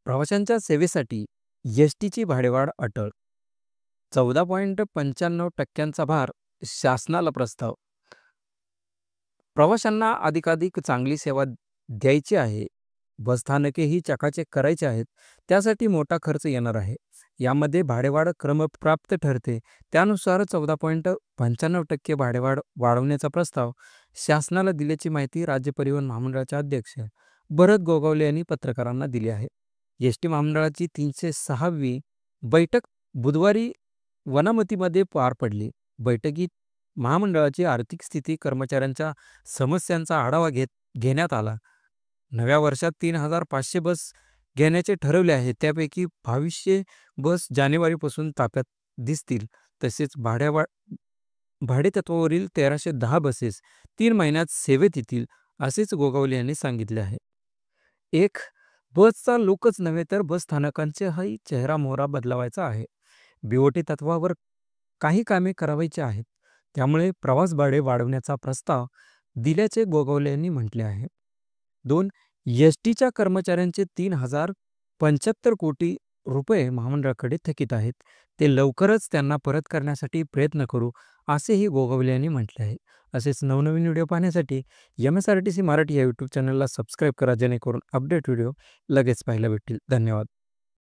प्रवाशांच्या सेवेसाठी एस-टीची भाडेवाढ अटळ. 14.95% भार शासनाला प्रस्ताव. प्रवाशांना अधिकाधिक चांगली सेवा द्यायची आहे. बसस्थानकेही चकाचक करायचे आहेत. त्यासाठी मोठा खर्च येणार आहे. यामध्ये भाडेवाढ क्रमप्राप्त ठरते. त्यानुसार 14.95% भाडेवाढ वाढवण्याचा प्रस्ताव शासनाला दिल्याची माहिती राज्य परिवहन महामंडळाचे अध्यक्ष भरत गोगावले यांनी पत्रकारांना दिली आहे. एस-टी महामंडळाची 306वी बैठक बुधवारी वनामतीमध्ये पार पडली. बैठकीत महामंडळाची आर्थिक स्थिती, कर्मचाऱ्यांच्या समस्यांचा आढावा घेण्यात आला. नव्या वर्षात 3,500 बस घेण्याचे ठरवले आहे. त्यापैकी 2,200 बस जानेवारीपासून ताफ्यात दिसतील. तसेच भाडेतत्वावरील 1,310 बसेस 3 महिन्यात सेवेत येतील, असेच गोगावले यांनी सांगितले आहे. एक बसचा लूकच नव्हे तर बसस्थानकांचाही चेहरामोहरा बदलवायचा आहे. बीओटी तत्वावर काही कामे करावायची आहेत. त्यामुळे प्रवास भाडे वाढवण्याचा प्रस्ताव दिल्याचे गोगावले यांनी म्हटले आहे. 2. एस-टीच्या कर्मचाऱ्यांचे 3,075 कोटी रुपये महामंडळाकडे थकीत आहेत. ते लवकरच त्यांना परत करण्यासाठी प्रयत्न करू, असेही गोगावले यांनी म्हटले आहे. असेच नवनवीन व्हिडिओ पाहण्यासाठी MSRTC मराठी या यूट्यूब चॅनलला सबस्क्राईब करा, जेणेकरून अपडेट व्हिडिओ लगेच पाहायला भेटतील. धन्यवाद.